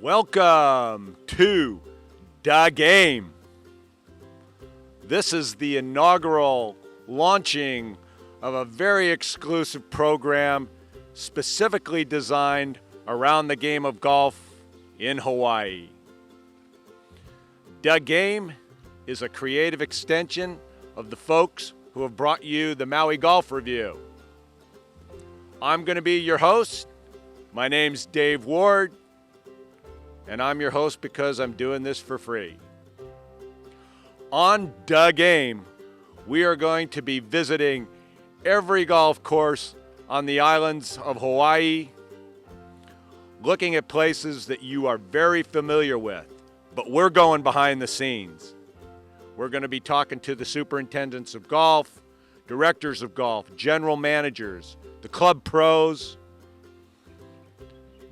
Welcome to Da Game. This is the inaugural launching of a very exclusive program specifically designed around the game of golf in Hawaii. Da Game is a creative extension of the folks who have brought you the Maui Golf Review. I'm going to be your host. My name's Dave Ward, and I'm your host because I'm doing this for free. On Da Game, we are going to be visiting every golf course on the islands of Hawaii, looking at places that you are very familiar with, but we're going behind the scenes. We're going to be talking to the superintendents of golf, directors of golf, general managers, the club pros,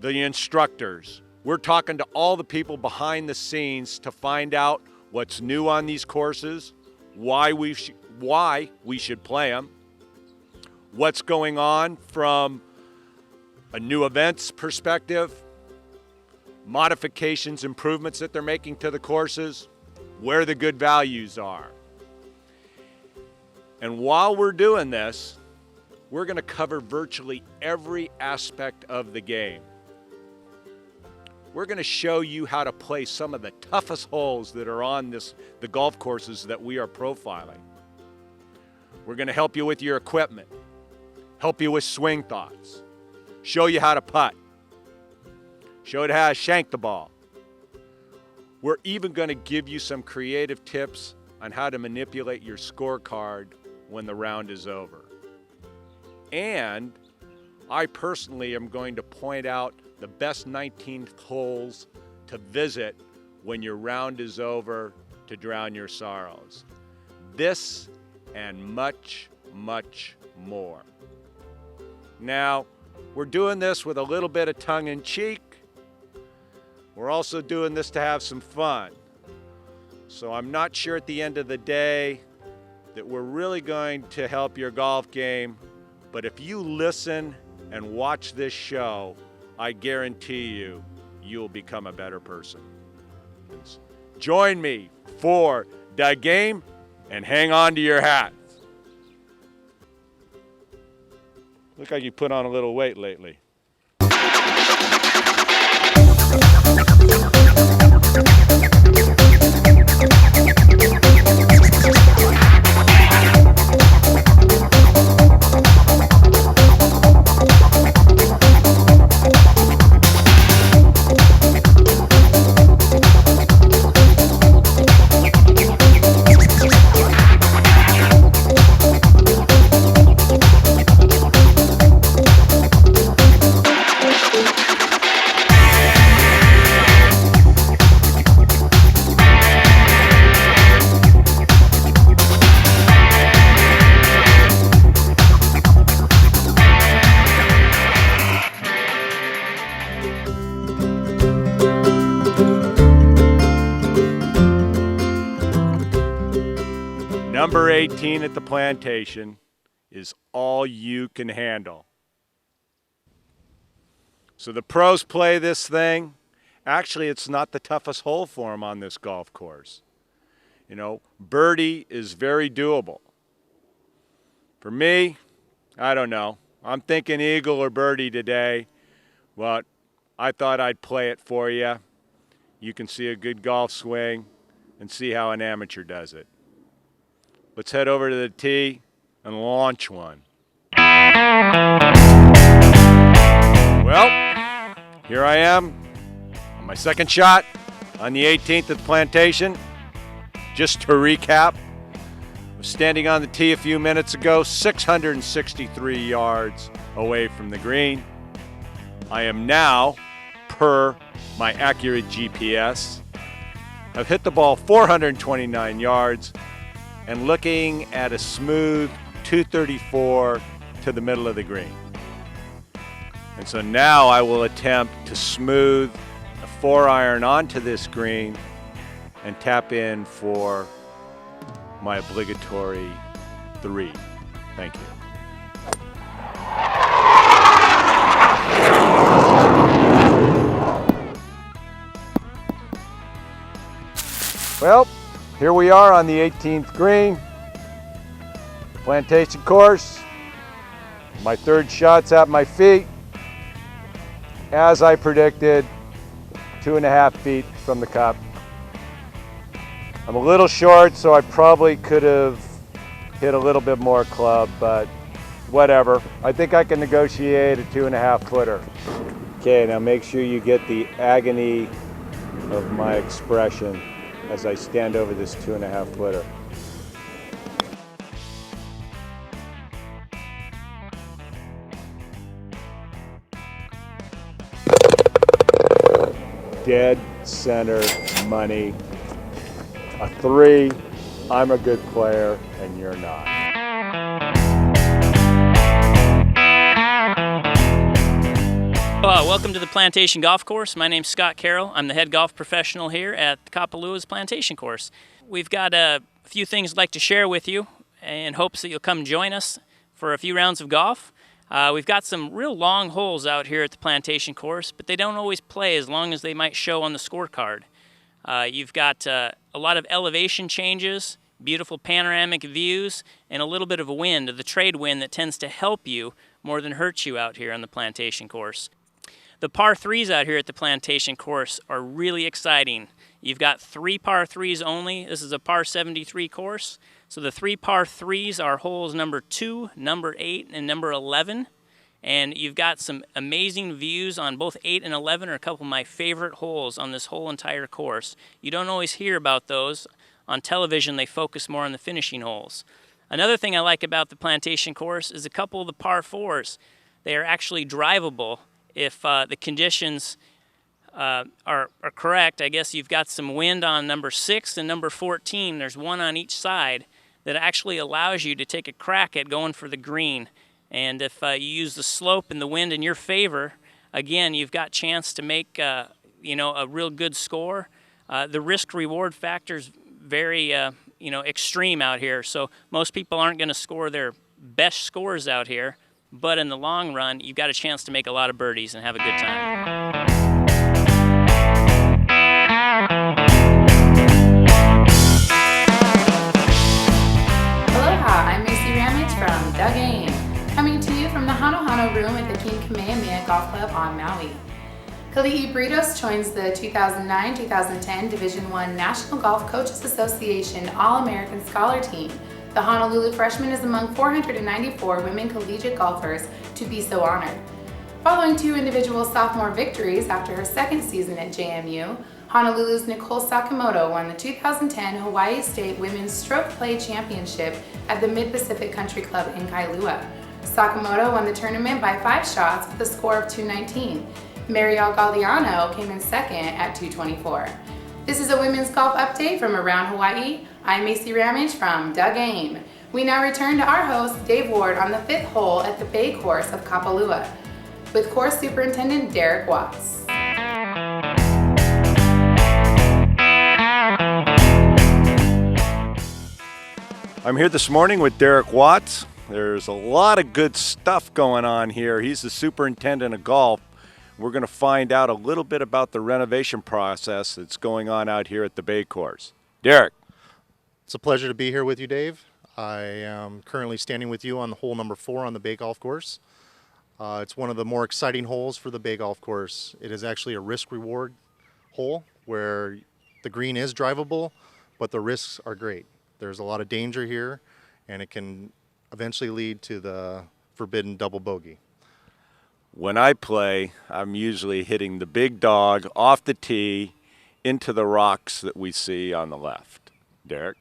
the instructors. We're talking to all the people behind the scenes to find out what's new on these courses, why we should play them, what's going on from a new events perspective, modifications, improvements that they're making to the courses, where the good values are. And while we're doing this, we're going to cover virtually every aspect of the game. We're going to show you how to play some of the toughest holes that are on the golf courses that we are profiling. We're going to help you with your equipment, help you with swing thoughts, show you how to putt, show you how to shank the ball. We're even going to give you some creative tips on how to manipulate your scorecard when the round is over. And I personally am going to point out the best 19 holes to visit when your round is over to drown your sorrows. This and much, much more. Now, we're doing this with a little bit of tongue-in-cheek. We're also doing this to have some fun. So I'm not sure at the end of the day that we're really going to help your golf game, but if you listen and watch this show, I guarantee you, you'll become a better person. Join me for Da Game and hang on to your hats. Look like you put on a little weight lately. Number 18 at the plantation is all you can handle. So the pros play this thing. Actually, it's not the toughest hole for them on this golf course. You know, birdie is very doable. For me, I don't know. I'm thinking eagle or birdie today, but I thought I'd play it for you. You can see a good golf swing and see how an amateur does it. Let's head over to the tee and launch one. Well, here I am on my second shot on the 18th at the plantation. Just to recap, I was standing on the tee a few minutes ago, 663 yards away from the green. I am now, per my accurate GPS, I've hit the ball 429 yards and looking at a smooth 234 to the middle of the green. And so now I will attempt to smooth a 4-iron onto this green and tap in for my obligatory 3. Thank you. Well, here we are on the 18th green, Plantation course. My third shot's at my feet. As I predicted, 2.5 feet from the cup. I'm a little short, so I probably could have hit a little bit more club, but whatever. I think I can negotiate a 2.5 footer. Okay, now make sure you get the agony of my expression as I stand over this 2.5 footer. Dead center money. A 3, I'm a good player and you're not. Welcome to the Plantation Golf Course. My name's Scott Carroll. I'm the head golf professional here at Kapalaua's Plantation Course. We've got a few things I'd like to share with you in hopes that you'll come join us for a few rounds of golf. We've got some real long holes out here at the Plantation Course, but they don't always play as long as they might show on the scorecard. You've got a lot of elevation changes, beautiful panoramic views, and a little bit of a wind, the trade wind that tends to help you more than hurt you out here on the Plantation Course. The par 3s out here at the Plantation Course are really exciting. You've got 3 par 3s only. This is a par 73 course. So the 3 par 3s are holes number 2, number 8, and number 11. And you've got some amazing views on both 8 and 11 are a couple of my favorite holes on this whole entire course. You don't always hear about those. On television, they focus more on the finishing holes. Another thing I like about the Plantation Course is a couple of the par 4s. They are actually drivable if the conditions are correct. I guess you've got some wind on number 6 and number 14. There's one on each side that actually allows you to take a crack at going for the green. And if you use the slope and the wind in your favor, again, you've got chance to make a real good score. The risk-reward factor is very extreme out here. So most people aren't going to score their best scores out here. But in the long run, you've got a chance to make a lot of birdies and have a good time. Aloha, I'm Macy Ramage from The Game, coming to you from the Hano Hano room at the King Kamehameha Golf Club on Maui. Kali'i Britos joins the 2009-2010 Division I National Golf Coaches Association All-American Scholar Team. The Honolulu freshman is among 494 women collegiate golfers to be so honored. Following 2 individual sophomore victories after her second season at JMU, Honolulu's Nicole Sakamoto won the 2010 Hawaii State Women's Stroke Play Championship at the Mid-Pacific Country Club in Kailua. Sakamoto won the tournament by 5 shots with a score of 219. Marielle Galdiano came in second at 224. This is a women's golf update from around Hawaii. I'm Macy Ramage from The Game. We now return to our host, Dave Ward, on the 5th hole at the Bay Course of Kapalua, with Course Superintendent Derek Watts. I'm here this morning with Derek Watts. There's a lot of good stuff going on here. He's the superintendent of golf. We're going to find out a little bit about the renovation process that's going on out here at the Bay Course. Derek. It's a pleasure to be here with you, Dave. I am currently standing with you on the hole number 4 on the Bay Golf Course. It's one of the more exciting holes for the Bay Golf Course. It is actually a risk-reward hole where the green is drivable, but the risks are great. There's a lot of danger here, and it can eventually lead to the forbidden double bogey. When I play, I'm usually hitting the big dog off the tee into the rocks that we see on the left. Derek?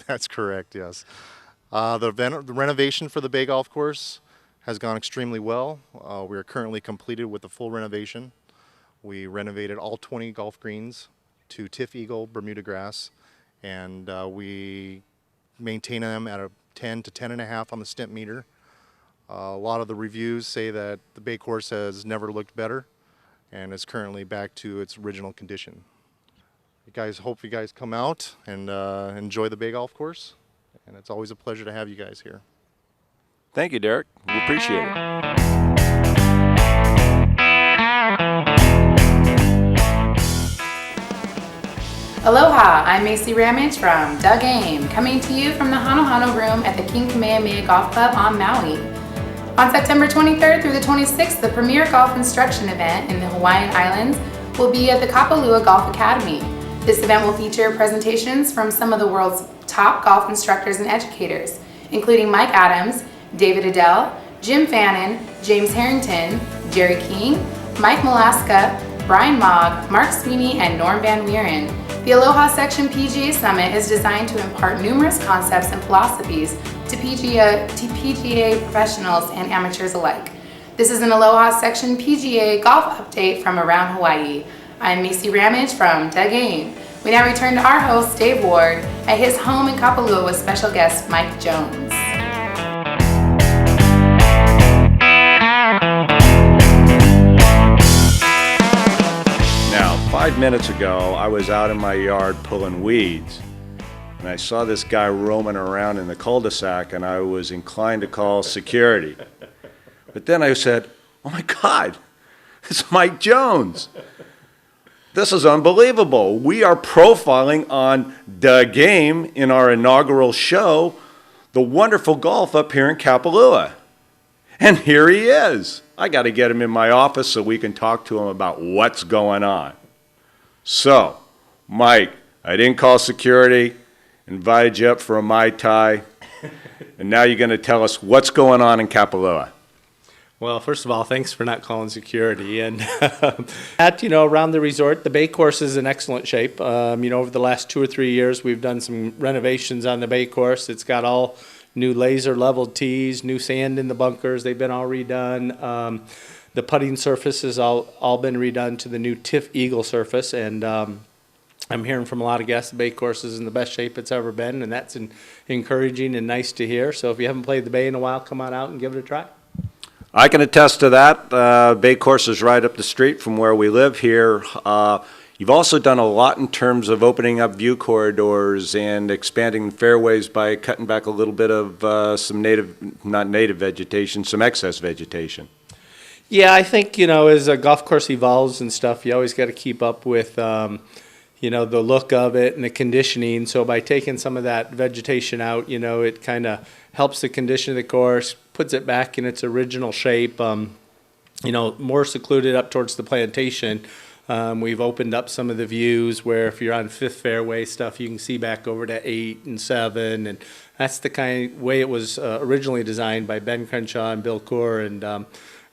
That's correct, yes. The renovation for the Bay Golf Course has gone extremely well. We are currently completed with the full renovation. We renovated all 20 golf greens to TifEagle Bermuda grass, and we maintain them at a 10 to 10.5 on the stimp meter. A lot of the reviews say that the Bay Course has never looked better and is currently back to its original condition. Hope you guys come out and enjoy the Bay Golf Course, and it's always a pleasure to have you guys here. Thank you, Derek. We appreciate it. Aloha, I'm Macy Ramage from Doug Aim, coming to you from the Hano Hano Room at the King Kamehameha Golf Club on Maui. On September 23rd through the 26th, the premier golf instruction event in the Hawaiian Islands will be at the Kapalua Golf Academy. This event will feature presentations from some of the world's top golf instructors and educators, including Mike Adams, David Adele, Jim Fannin, James Harrington, Jerry King, Mike Malaska, Brian Mogg, Mark Sweeney, and Norm Van Wieren. The Aloha Section PGA Summit is designed to impart numerous concepts and philosophies to PGA professionals and amateurs alike. This is an Aloha Section PGA golf update from around Hawaii. I'm Macy Ramage from Doug Aim. We now return to our host, Dave Ward, at his home in Kapalua with special guest Mike Jones. Now, 5 minutes ago, I was out in my yard pulling weeds, and I saw this guy roaming around in the cul-de-sac, and I was inclined to call security. But then I said, oh my God, it's Mike Jones. This is unbelievable. We are profiling on Doug Aim in our inaugural show, the wonderful golf up here in Kapalua. And here he is. I got to get him in my office so we can talk to him about what's going on. So, Mike, I didn't call security, invited you up for a Mai Tai, and now you're going to tell us what's going on in Kapalua. Well, first of all, thanks for not calling security. And around the resort, the bay course is in excellent shape. Over the last 2 or 3 years, we've done some renovations on the bay course. It's got all new laser leveled tees, new sand in the bunkers. They've been all redone. The putting surface has all been redone to the new TIFF Eagle surface. And I'm hearing from a lot of guests the bay course is in the best shape it's ever been, and that's encouraging and nice to hear. So if you haven't played the bay in a while, come on out and give it a try. I can attest to that. Bay Course is right up the street from where we live here. You've also done a lot in terms of opening up view corridors and expanding fairways by cutting back a little bit of some not native vegetation, some excess vegetation. Yeah, I think, as a golf course evolves and stuff, you always got to keep up with, the look of it and the conditioning. So by taking some of that vegetation out, it kind of helps the condition of the course, puts it back in its original shape. More secluded up towards the plantation. We've opened up some of the views where if you're on Fifth Fairway stuff, you can see back over to 8 and 7. And that's the kind of way it was originally designed by Ben Crenshaw and Bill Coore, and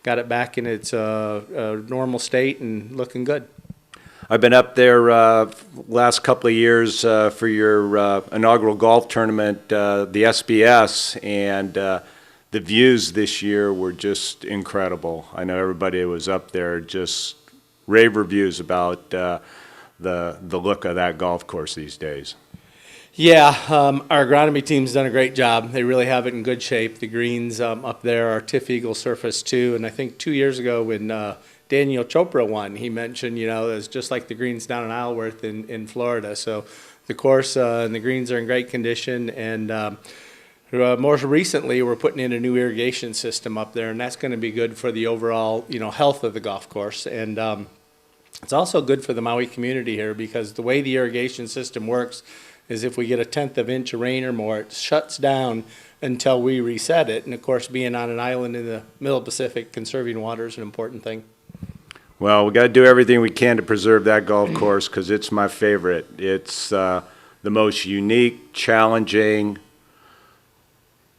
got it back in its normal state and looking good. I've been up there last couple of years for your inaugural golf tournament, the SBS, and the views this year were just incredible. I know everybody who was up there just rave reviews about the look of that golf course these days. Yeah, our agronomy team's done a great job. They really have it in good shape. The greens up there are TIFF Eagle surface too, and I think 2 years ago when Daniel Chopra won, he mentioned, it's just like the greens down in Isleworth in Florida. So the course and the greens are in great condition, and more recently we're putting in a new irrigation system up there, and that's going to be good for the overall, health of the golf course. And it's also good for the Maui community here, because the way the irrigation system works is if we get a 1/10 of an inch of rain or more, it shuts down until we reset it. And of course, being on an island in the middle of the Pacific, conserving water is an important thing. Well, we got to do everything we can to preserve that golf course because it's my favorite. It's the most unique, challenging,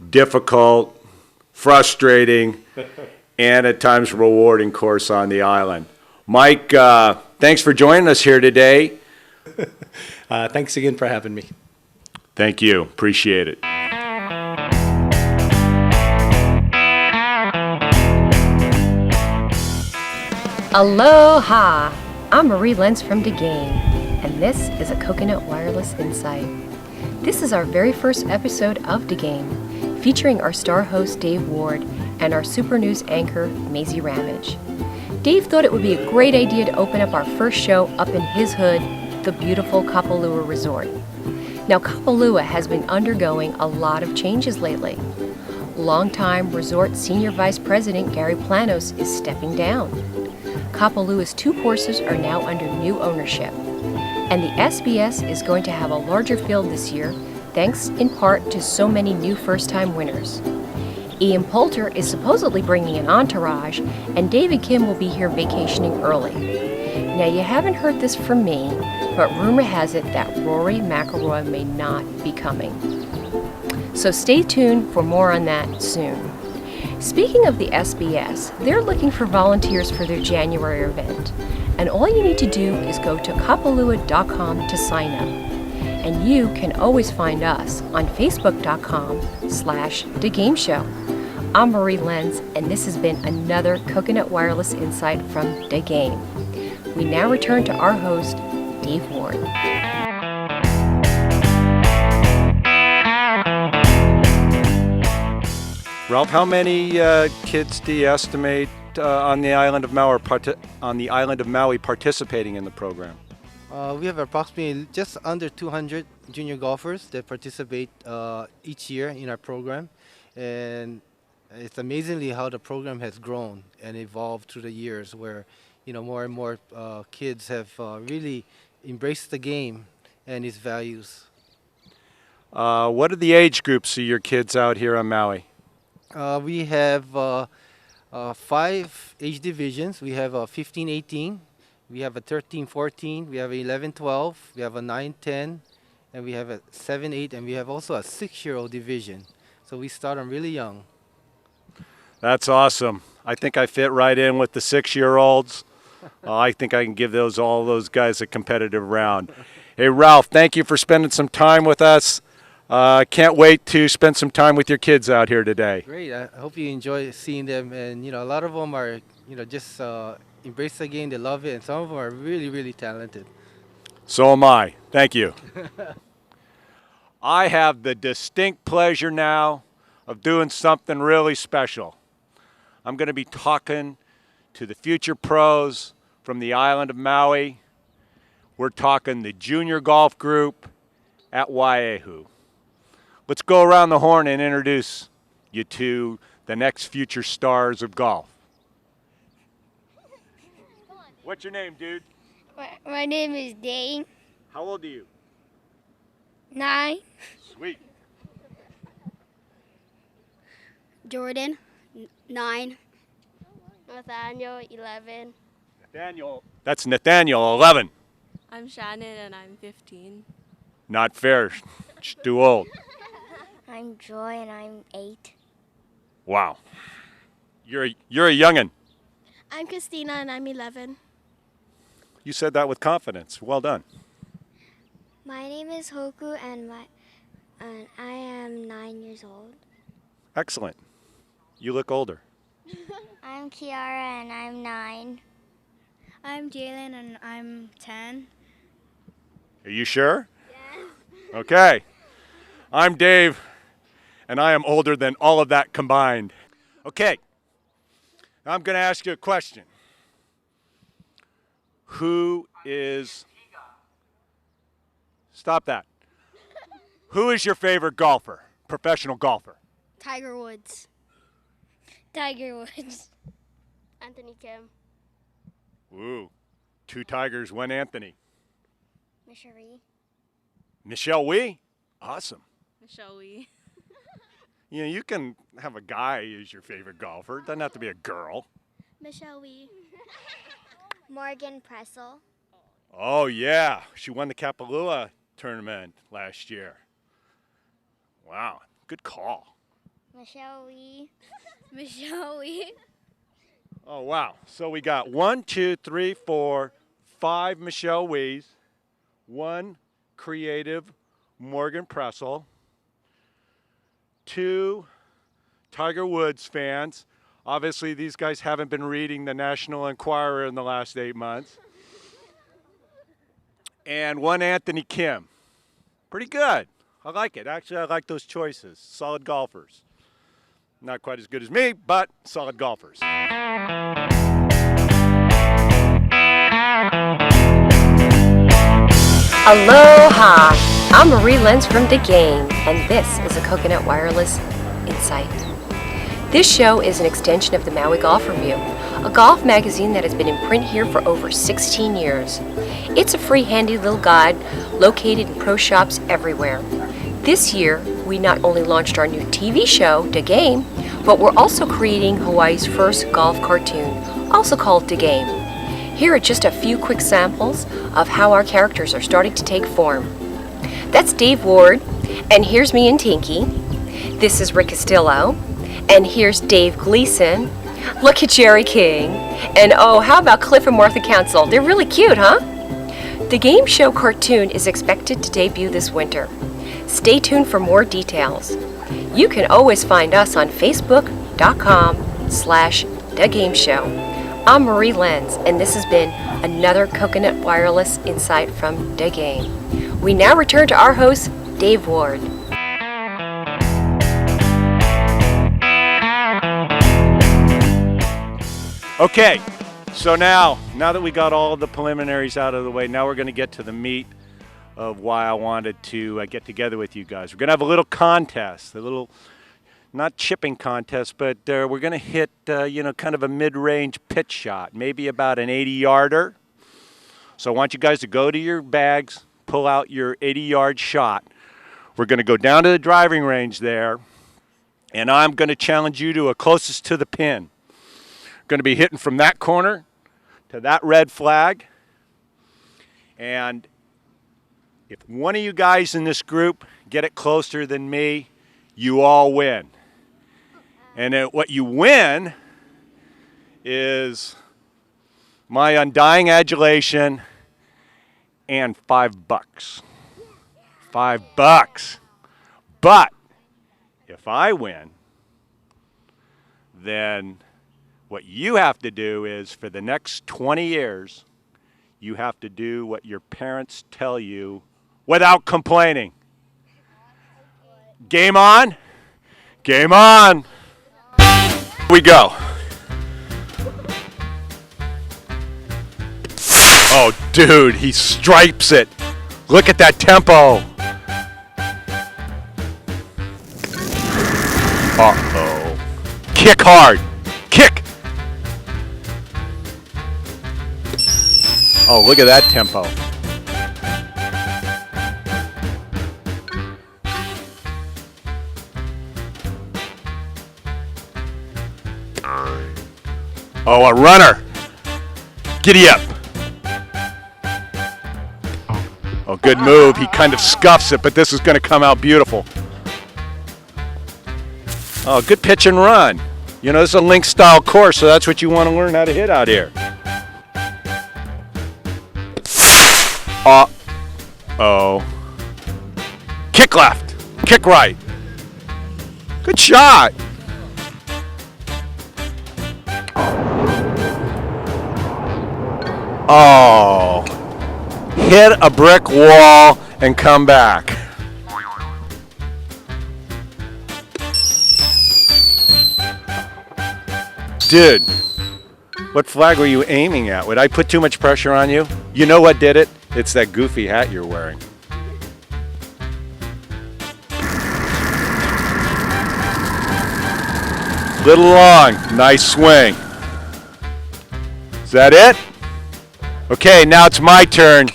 difficult, frustrating, and at times rewarding course on the island. Mike, thanks for joining us here today. Thanks again for having me. Thank you. Appreciate it. Aloha! I'm Marie Lenz from DeGame, and this is a Coconut Wireless Insight. This is our very first episode of DeGame, featuring our star host Dave Ward and our Super News anchor Macy Ramage. Dave thought it would be a great idea to open up our first show up in his hood, the beautiful Kapalua Resort. Now, Kapalua has been undergoing a lot of changes lately. Longtime resort senior vice president Gary Planos is stepping down. Kapalua's 2 courses are now under new ownership. And the SBS is going to have a larger field this year, thanks in part to so many new first-time winners. Ian Poulter is supposedly bringing an entourage, and David Kim will be here vacationing early. Now, you haven't heard this from me, but rumor has it that Rory McIlroy may not be coming. So stay tuned for more on that soon. Speaking of the SBS, they're looking for volunteers for their January event. And all you need to do is go to kapalua.com to sign up. And you can always find us on facebook.com/thegameshow. I'm Marie Lenz, and this has been another Coconut Wireless Insight from The Game. We now return to our host, Dave Ward. Ralph, how many kids do you estimate on the island of Maui participating in the program? We have approximately just under 200 junior golfers that participate each year in our program, and it's amazingly how the program has grown and evolved through the years, where more and more kids have really embraced the game and its values. What are the age groups of your kids out here on Maui? We have 5 age divisions. We have a 15-18, we have a 13-14, we have a 11-12, we have a 9-10, and we have a 7-8, and we have also a 6-year-old division. So we start them really young. That's awesome. I think I fit right in with the 6-year-olds. I think I can give all those guys a competitive round. Hey, Ralph, thank you for spending some time with us. Can't wait to spend some time with your kids out here today. Great. I hope you enjoy seeing them. And, a lot of them are, just embrace the game. They love it. And some of them are really, really talented. So am I. Thank you. I have the distinct pleasure now of doing something really special. I'm going to be talking to the future pros from the island of Maui. We're talking the junior golf group at Waiahu. Let's go around the horn and introduce you to the next future stars of golf. What's your name, dude? My name is Dane. How old are you? 9. Sweet. Jordan, 9. Nathaniel, 11. Nathaniel. That's Nathaniel, 11. I'm Shannon and I'm 15. Not fair. She's too old. I'm Joy and I'm 8. Wow. You're a youngin'. I'm Christina and I'm 11. You said that with confidence. Well done. My name is Hoku and I am 9 years old. Excellent. You look older. I'm Kiara and I'm 9. I'm Jalen and I'm 10. Are you sure? Yes. Okay. I'm Dave, and I am older than all of that combined. Okay. I'm going to ask you a question. Stop that. Who is your favorite golfer, professional golfer? Tiger Woods. Tiger Woods. Anthony Kim. Ooh, 2 Tigers, 1 Anthony. Michelle. Michelle Wee? Awesome. Michelle Wee. You can have a guy as your favorite golfer. It doesn't have to be a girl. Michelle Wee. Morgan Pressel. Oh, yeah. She won the Kapalua tournament last year. Wow. Good call. Michelle Wee. Michelle Wee. Oh, wow. So we got 1, 2, 3, 4, 5 Michelle Wees, 1 creative Morgan Pressel, 2 Tiger Woods fans. Obviously, these guys haven't been reading the National Enquirer in the last 8 months. And 1 Anthony Kim. Pretty good. I like it. Actually, I like those choices. Solid golfers. Not quite as good as me, but solid golfers. Aloha! I'm Marie Lenz from The Game, and this is a Coconut Wireless Insight. This show is an extension of the Maui Golf Review, a golf magazine that has been in print here for over 16 years. It's a free handy little guide located in pro shops everywhere. This year, we not only launched our new TV show, The Game, but we're also creating Hawaii's first golf cartoon, also called The Game. Here are just a few quick samples of how our characters are starting to take form. That's Dave Ward, and here's me and Tinky. This is Rick Castillo, and here's Dave Gleason. Look at Jerry King, and oh, how about Cliff and Martha Council? They're really cute, huh? The Game Show cartoon is expected to debut this winter. Stay tuned for more details. You can always find us on facebook.com/thegameshow. I'm Marie Lenz, and this has been another Coconut Wireless Insight from The Game. We now return to our host, Dave Ward. Okay, so now that we got all the preliminaries out of the way, now we're going to get to the meat of why I wanted to get together with you guys. We're going to have a little contest, a little, not chipping contest, but we're going to hit, kind of a mid-range pitch shot, maybe about an 80-yarder. So I want you guys to go to your bags, pull out your 80-yard shot. We're going to go down to the driving range there, and I'm going to challenge you to a closest to the pin. Going to be hitting from that corner to that red flag. And if one of you guys in this group get it closer than me, you all win. And what you win is my undying adulation and $5. $5. But if I win, then what you have to do is, for the next 20 years, you have to do what your parents tell you without complaining. Game on? Game on! We go. Oh, dude, he stripes it. Look at that tempo. Uh-oh. Kick hard. Kick. Oh, look at that tempo. Oh, a runner. Giddy up. Oh, good move. He kind of scuffs it, but this is going to come out beautiful. Oh, good pitch and run. You know, this is a link style course, so that's what you want to learn how to hit out here. Uh-oh. Kick left. Kick right. Good shot. Oh. Hit a brick wall and come back. Dude, what flag were you aiming at? Would I put too much pressure on you? You know what did it? It's that goofy hat you're wearing. Little long, nice swing. Is that it? Okay, now it's my turn.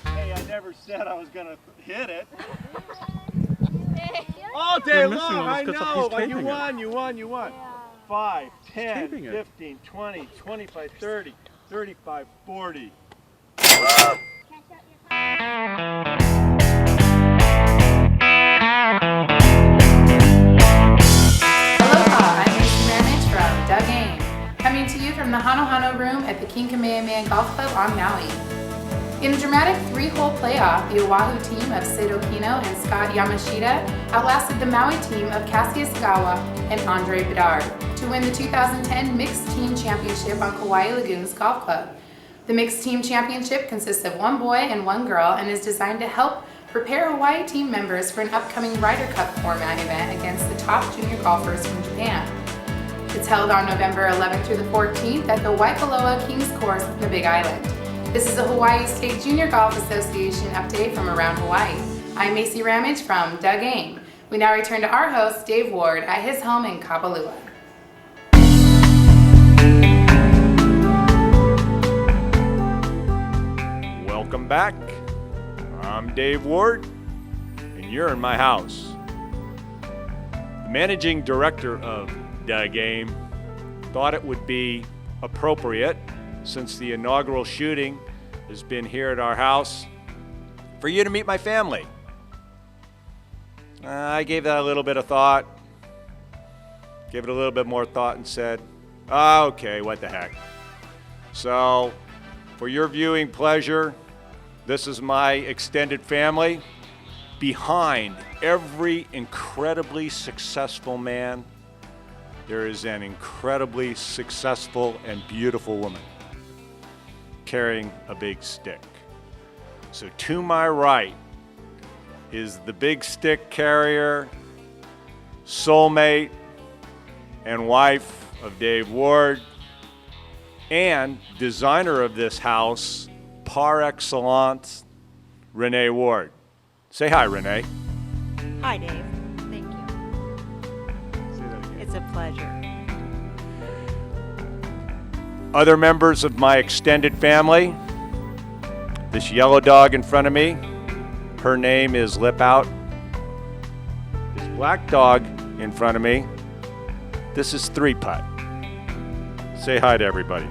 Hey, I never said I was gonna hit it. All day long, I know. You won. 5, 10, 15, 20, 25, 30, 35, 40. Aloha, I'm Mason Marinich from The Game, coming to you from the Hano Hano room at the King Kamehameha Golf Club on Maui. In a dramatic 3-hole playoff, the Oahu team of Sid Okino and Scott Yamashita outlasted the Maui team of Cassius Gawa and Andre Bedard to win the 2010 Mixed Team Championship on Kauai Lagoons Golf Club. The Mixed Team Championship consists of 1 boy and 1 girl and is designed to help prepare Hawaii team members for an upcoming Ryder Cup format event against the top junior golfers from Japan. It's held on November 11th through the 14th at the Waikoloa Kings Course in the Big Island. This is a Hawaii State Junior Golf Association update from around Hawaii. I'm Macy Ramage from The Game. We now return to our host, Dave Ward, at his home in Kapalua. Welcome back. I'm Dave Ward, and you're in my house. The managing director of The Game thought it would be appropriate, since the inaugural shooting has been here at our house, for you to meet my family. I gave that a little bit of thought, gave it a little bit more thought, and said, okay, what the heck. So, for your viewing pleasure, this is my extended family. Behind every incredibly successful man, there is an incredibly successful and beautiful woman carrying a big stick. So to my right is the big stick carrier, soulmate, and wife of Dave Ward, and designer of this house, par excellence, Renee Ward. Say hi, Renee. Hi, Dave. Thank you. Say that again. It's a pleasure. Other members of my extended family, this yellow dog in front of me, her name is Lip Out. This black dog in front of me, this is Three Putt. Say hi to everybody.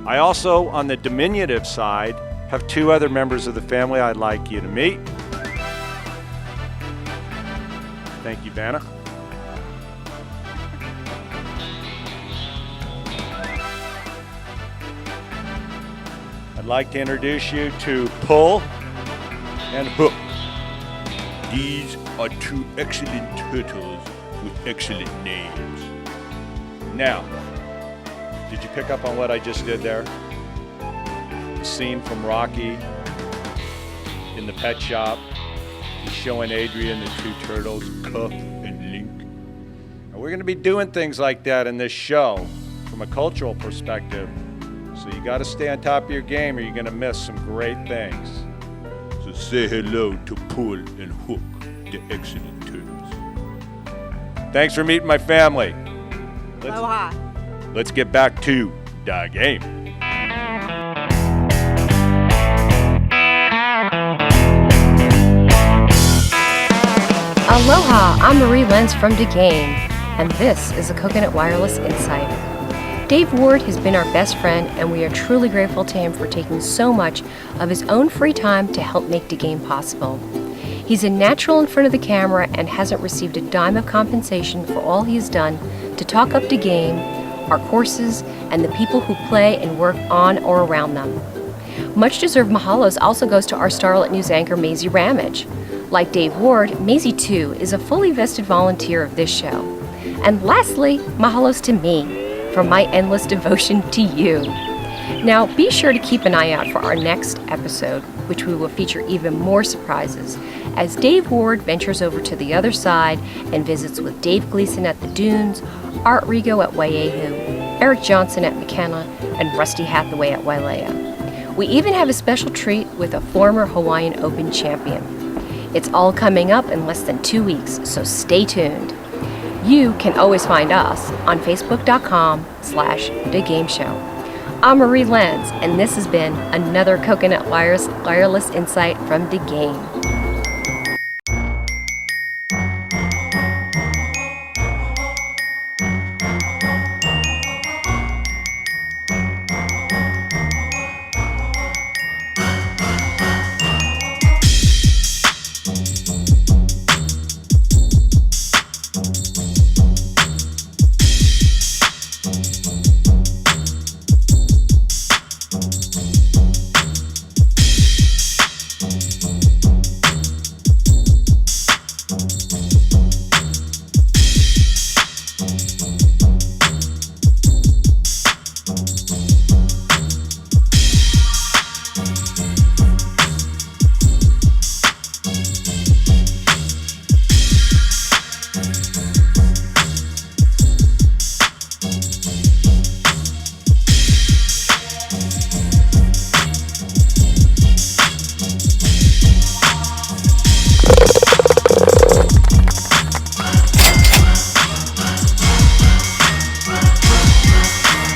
I also, on the diminutive side, have two other members of the family I'd like you to meet. Thank you, Vanna. I'd like to introduce you to Pull and Hook. These are two excellent turtles with excellent names. Now, did you pick up on what I just did there? The scene from Rocky in the pet shop. He's showing Adrian the two turtles, Cuff and Link. And we're going to be doing things like that in this show from a cultural perspective. So you got to stay on top of your game or you're going to miss some great things. So say hello to Pull and Hook, the excellent turtles. Thanks for meeting my family. Aloha. Let's get back to The Game. Aloha, I'm Marie Lenz from The Game, and this is a Coconut Wireless Insight. Dave Ward has been our best friend, and we are truly grateful to him for taking so much of his own free time to help make The Game possible. He's a natural in front of the camera and hasn't received a dime of compensation for all he has done to talk up The Game, our courses, and the people who play and work on or around them. Much deserved mahalos also goes to our Starlet News anchor, Macy Ramage. Like Dave Ward, Macy, too, is a fully vested volunteer of this show. And lastly, mahalos to me for my endless devotion to you. Now, be sure to keep an eye out for our next episode, which we will feature even more surprises, as Dave Ward ventures over to the other side and visits with Dave Gleason at the Dunes, Art Rigo at Waiahu, Eric Johnson at McKenna, and Rusty Hathaway at Wailea. We even have a special treat with a former Hawaiian Open champion. It's all coming up in less than 2 weeks, so stay tuned. You can always find us on Facebook.com/TheGameShow. I'm Marie Lenz, and this has been another Coconut Wireless Insight from The Game.